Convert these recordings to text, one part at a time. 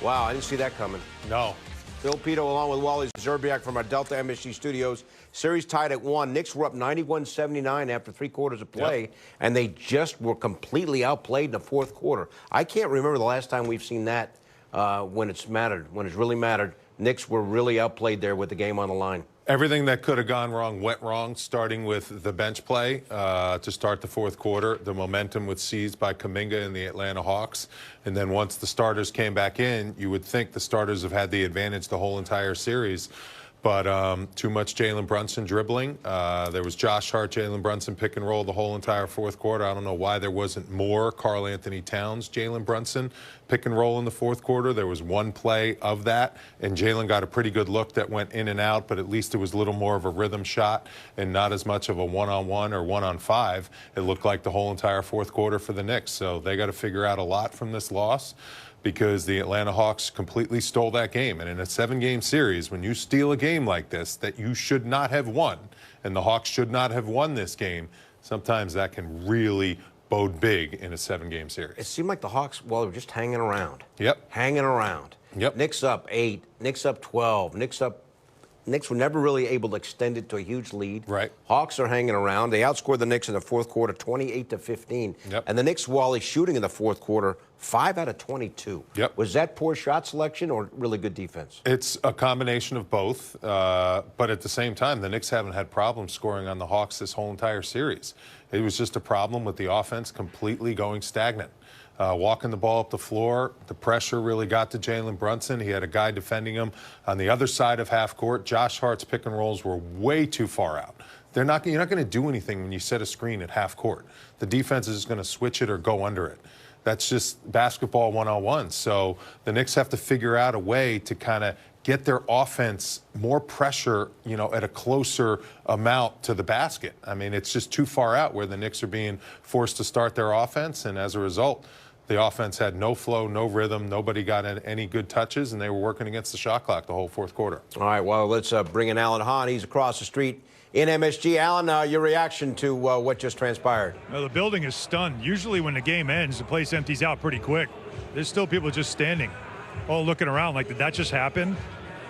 Wow, I didn't see that coming. No. Phil Pito along with Wally Zerbiak from our Delta MSG studios. Series tied at 1. Knicks were up 91-79 after 3 quarters of play, and they just were completely outplayed in the fourth quarter. I can't remember the last time we've seen that when it's mattered, when it's really mattered. Knicks were really outplayed there with the game on the line. Everything that could have gone wrong went wrong, starting with the bench play to start the fourth quarter. The momentum was seized by Kuminga and the Atlanta Hawks. And then once the starters came back in, you would think the starters have had the advantage the whole entire series. But too much Jalen Brunson dribbling. There was Josh Hart, Jalen Brunson pick and roll the whole entire fourth quarter. I don't know why there wasn't more Karl Anthony Towns, Jalen Brunson pick and roll in the fourth quarter. There was one play of that, and Jalen got a pretty good look that went in and out, but at least it was a little more of a rhythm shot and not as much of a one-on-one or one-on-five. It looked like the whole entire fourth quarter for the Knicks. So they got to figure out a lot from this loss, because the Atlanta Hawks completely stole that game. And in a 7-game series, when you steal a game like this that you should not have won, and the Hawks should not have won this game, sometimes that can really bode big in a 7-game series. It seemed like the Hawks, well, they were just hanging around. Yep. Hanging around. Yep. Knicks up 8, Knicks up 12, Knicks were never really able to extend it to a huge lead. Right. Hawks are hanging around. They outscored the Knicks in the fourth quarter 28-15. Yep. And the Knicks, Wally, shooting in the fourth quarter 5 out of 22. Yep. Was that poor shot selection or really good defense? It's a combination of both, but at the same time, the Knicks haven't had problems scoring on the Hawks this whole entire series. It was just a problem with the offense completely going stagnant. Walking the ball up the floor, the pressure really got to Jalen Brunson. He had a guy defending him on the other side of half court. Josh Hart's pick and rolls were way too far out. You're not going to do anything when you set a screen at half court. The defense is going to switch it or go under it. That's just basketball 101. So the Knicks have to figure out a way to kind of get their offense more pressure, at a closer amount to the basket. I mean, it's just too far out where the Knicks are being forced to start their offense, and as a result, the offense had no flow, no rhythm. Nobody got any good touches, and they were working against the shot clock the whole fourth quarter. All right, well, let's bring in Alan Hahn. He's across the street in MSG. Alan, your reaction to what just transpired? Well, the building is stunned. Usually when the game ends, the place empties out pretty quick. There's still people just standing, all looking around like, did that just happen?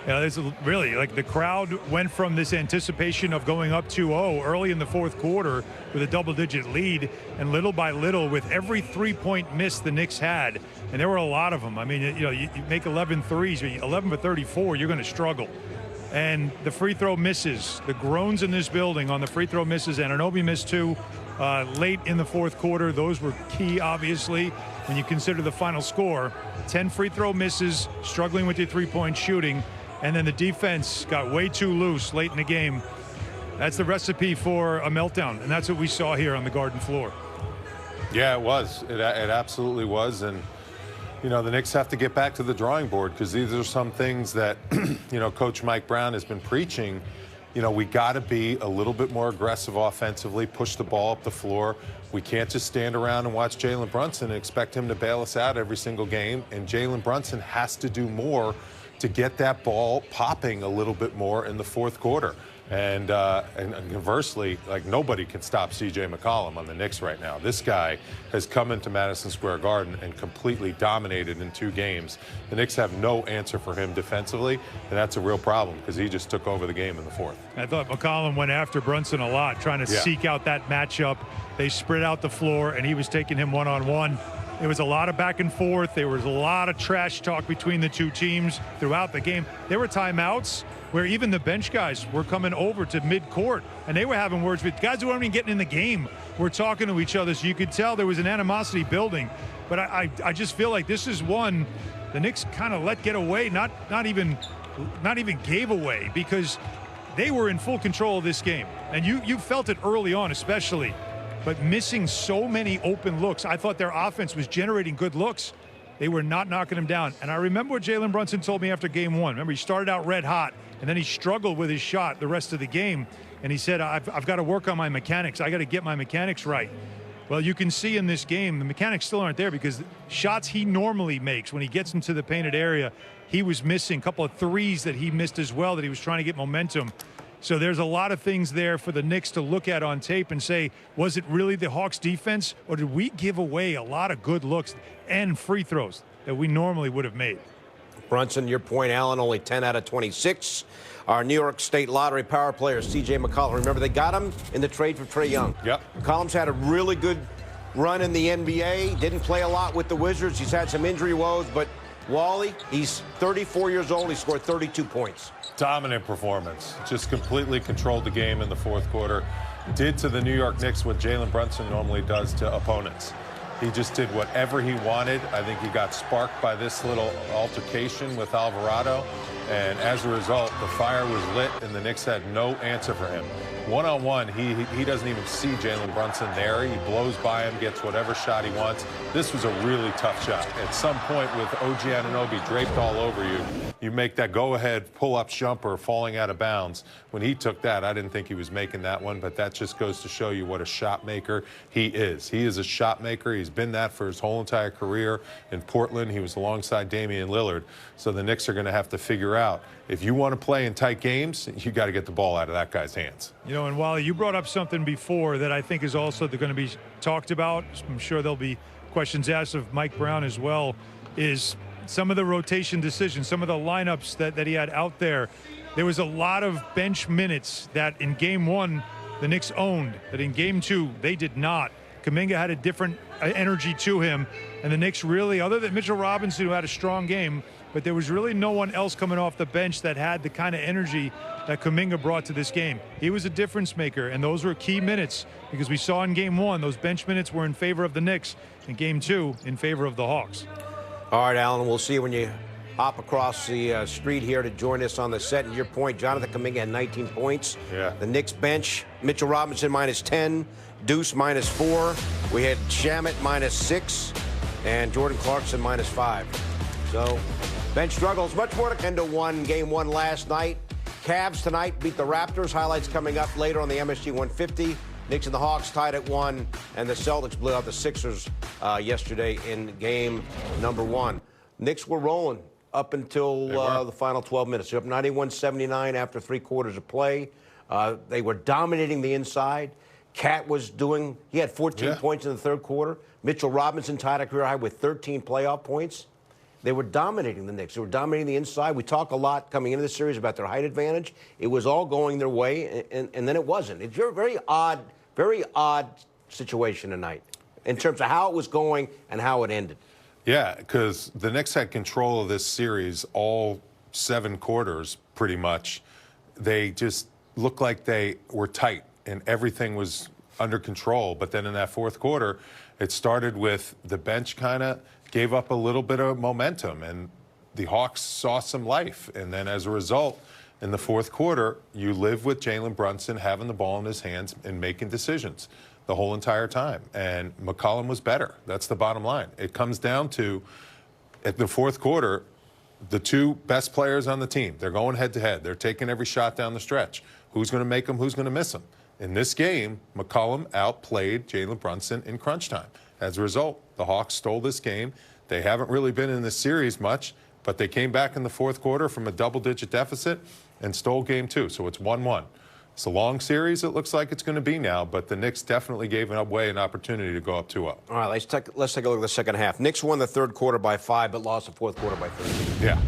It's really like the crowd went from this anticipation of going up 2-0 early in the fourth quarter with a double-digit lead, and little by little, with every three-point miss the Knicks had, and there were a lot of them. I mean, you make 11 threes, 11 for 34, you're going to struggle. And the free throw misses, the groans in this building on the free throw misses. Anunoby missed 2 late in the fourth quarter. Those were key, obviously, when you consider the final score. 10 free throw misses, struggling with your three-point shooting. And then the defense got way too loose late in the game. That's the recipe for a meltdown, and that's what we saw here on the Garden floor. Yeah, it was. It absolutely was. And, the Knicks have to get back to the drawing board, because these are some things that, Coach Mike Brown has been preaching. We got to be a little bit more aggressive offensively, push the ball up the floor. We can't just stand around and watch Jalen Brunson and expect him to bail us out every single game. And Jalen Brunson has to do more to get that ball popping a little bit more in the fourth quarter. And conversely, like, nobody can stop C.J. McCollum on the Knicks right now. This guy has come into Madison Square Garden and completely dominated in 2 games. The Knicks have no answer for him defensively, and that's a real problem, because he just took over the game in the fourth. I thought McCollum went after Brunson a lot, trying to seek out that matchup. They spread out the floor, and he was taking him one-on-one. There was a lot of back and forth. There was a lot of trash talk between the two teams throughout the game. There were timeouts where even the bench guys were coming over to mid-court, and they were having words with guys who weren't even getting in the game. We're talking to each other, so you could tell there was an animosity building. But I just feel like this is one the Knicks kind of let get away, not even gave away, because they were in full control of this game. And you felt it early on, especially. But missing so many open looks. I thought their offense was generating good looks. They were not knocking them down. And I remember what Jalen Brunson told me after game 1. Remember, he started out red hot, and then he struggled with his shot the rest of the game. And he said, I've got to work on my mechanics. I got to get my mechanics right. Well, you can see in this game, the mechanics still aren't there, because shots he normally makes when he gets into the painted area, he was missing. A couple of threes that he missed as well, that he was trying to get momentum. So there's a lot of things there for the Knicks to look at on tape and say, was it really the Hawks defense, or did we give away a lot of good looks and free throws that we normally would have made? Brunson, your point, Allen, only 10 out of 26. Our New York State Lottery power player, C.J. McCollum. Remember, they got him in the trade for Trae Young. Yep. McCollum's had a really good run in the NBA. Didn't play a lot with the Wizards. He's had some injury woes, but Wally, he's 34 years old. He scored 32 points. Dominant performance. Just completely controlled the game in the fourth quarter. Did to the New York Knicks what Jalen Brunson normally does to opponents. He just did whatever he wanted. I think he got sparked by this little altercation with Alvarado. And as a result, the fire was lit, and the Knicks had no answer for him. One-on-one, he doesn't even see Jalen Brunson there. He blows by him, gets whatever shot he wants. This was a really tough shot. At some point, with OG Anunoby draped all over you, you make that go-ahead pull-up jumper falling out of bounds. When he took that, I didn't think he was making that one, but that just goes to show you what a shot maker he is. He is a shot maker. He's been that for his whole entire career. In Portland, he was alongside Damian Lillard. So the Knicks are going to have to figure out, if you want to play in tight games, you got to get the ball out of that guy's hands. You know, and Wally, you brought up something before that I think is also going to be talked about. I'm sure there'll be questions asked of Mike Brown as well, is some of the rotation decisions, some of the lineups that he had out there. There was a lot of bench minutes that in game one, the Knicks owned, that in game two, they did not. Kuminga had a different energy to him, and the Knicks really, other than Mitchell Robinson, who had a strong game, but there was really no one else coming off the bench that had the kind of energy that Kuminga brought to this game. He was a difference maker, and those were key minutes because we saw in game one, those bench minutes were in favor of the Knicks, and game two, in favor of the Hawks. All right, Alan, we'll see you when you hop across the street here to join us on the set. And your point, Jonathan Kuminga had 19 points. Yeah. The Knicks bench, Mitchell Robinson -10, Deuce -4. We had Shamet -6, and Jordan Clarkson -5. So bench struggles. Much more to 10-1, game one last night. Cavs tonight beat the Raptors. Highlights coming up later on the MSG 150. Knicks and the Hawks tied at 1, and the Celtics blew out the Sixers yesterday in game number 1. Knicks were rolling up until the final 12 minutes. They're up 91-79 after 3 quarters of play. They were dominating the inside. Cat was doing, he had 14 points in the third quarter. Mitchell Robinson tied a career high with 13 playoff points. They were dominating the Knicks. They were dominating the inside. We talk a lot coming into the series about their height advantage. It was all going their way, and then it wasn't. It's a very odd situation tonight in terms of how it was going and how it ended. Yeah, because the Knicks had control of this series all 7 quarters, pretty much. They just looked like they were tight, and everything was under control. But then in that fourth quarter, it started with the bench kind of gave up a little bit of momentum, and the Hawks saw some life. And then as a result, in the fourth quarter, you live with Jalen Brunson having the ball in his hands and making decisions the whole entire time. And McCollum was better. That's the bottom line. It comes down to, at the fourth quarter, the 2 best players on the team, they're going head-to-head. They're taking every shot down the stretch. Who's going to make them? Who's going to miss them? In this game, McCollum outplayed Jalen Brunson in crunch time. As a result, the Hawks stole this game. They haven't really been in this series much, but they came back in the fourth quarter from a double-digit deficit and stole game 2. So it's 1-1. It's a long series, it looks like it's going to be now, but the Knicks definitely gave away an opportunity to go up 2-0. All right, let's take a look at the second half. Knicks won the third quarter by 5, but lost the fourth quarter by 3. Yeah.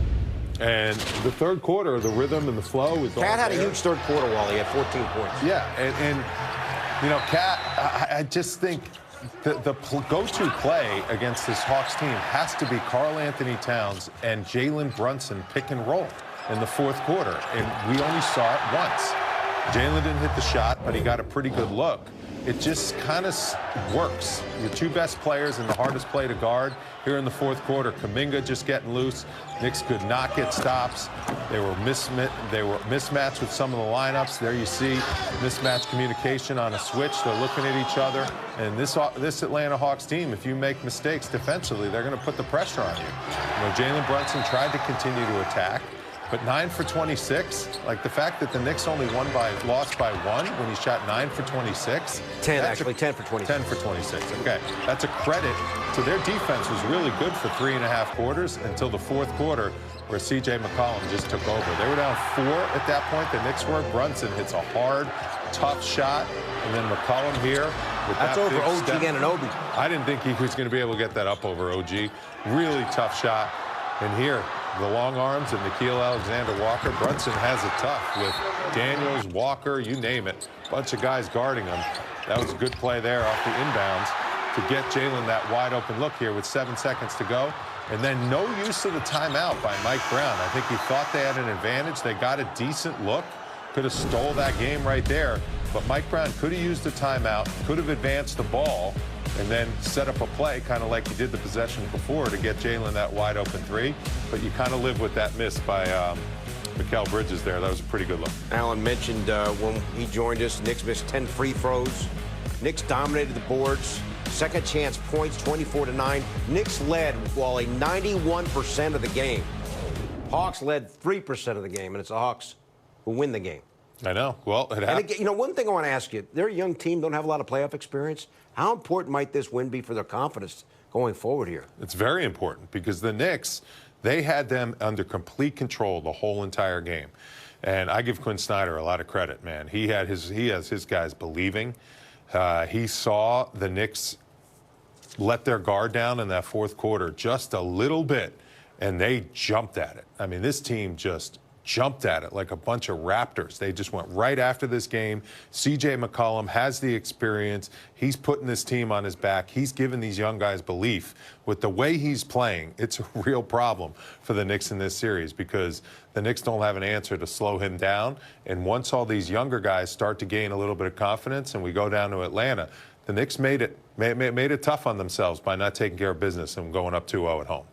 And the third quarter, the rhythm and the flow was all Cat had there. a huge third quarter, Wally. He had 14 points. Yeah, and you know, Cat, I just think the go-to play against this Hawks team has to be Karl Anthony Towns and Jalen Brunson pick and roll in the fourth quarter, and we only saw it once. Jalen didn't hit the shot, but he got a pretty good look. It just kind of works. Your 2 best players in the hardest play to guard. Here in the fourth quarter, Kuminga just getting loose. Knicks could not get stops. They were mismatched with some of the lineups. There you see mismatched communication on a switch. They're looking at each other. And this Atlanta Hawks team, if you make mistakes defensively, they're going to put the pressure on you. You know, Jalen Brunson tried to continue to attack. But 9 for 26, like the fact that the Knicks only lost by 1 when he shot 9 for 26. 10 for 26. 10 for 26, okay. That's a credit to their defense was really good for 3.5 quarters until the fourth quarter where C.J. McCollum just took over. They were down 4 at that point. The Knicks were. Brunson hits a hard, tough shot, and then McCollum here. That's over OG Anunoby. I didn't think he was going to be able to get that up over OG. Really tough shot. And here, the long arms and Nickeil Alexander-Walker. Brunson has it tough with Daniels, Walker, you name it. Bunch of guys guarding him. That was a good play there off the inbounds to get Jalen that wide open look here with 7 seconds to go. And then no use of the timeout by Mike Brown. I think he thought they had an advantage. They got a decent look. Could have stole that game right there. But Mike Brown could have used the timeout, could have advanced the ball, and then set up a play, kind of like he did the possession before, to get Jalen that wide open three. But you kind of live with that miss by Mikal Bridges there. That was a pretty good look. Alan mentioned when he joined us, Knicks missed 10 free throws. Knicks dominated the boards. Second chance points, 24-9. Knicks led Wally 91% of the game. Hawks led 3% of the game, and it's the Hawks who win the game. I know. Well, it happened. And, you know, one thing I want to ask you, they're a young team, don't have a lot of playoff experience. How important might this win be for their confidence going forward here? It's very important because the Knicks, they had them under complete control the whole entire game. And I give Quinn Snyder a lot of credit, man. He has his guys believing. He saw the Knicks let their guard down in that fourth quarter just a little bit, and they jumped at it. I mean, this team just jumped at it like a bunch of raptors. They just went right after this game. C.J. McCollum has the experience. He's putting this team on his back. He's giving these young guys belief. With the way he's playing, it's a real problem for the Knicks in this series because the Knicks don't have an answer to slow him down. And once all these younger guys start to gain a little bit of confidence and we go down to Atlanta, the Knicks made it tough on themselves by not taking care of business and going up 2-0 at home.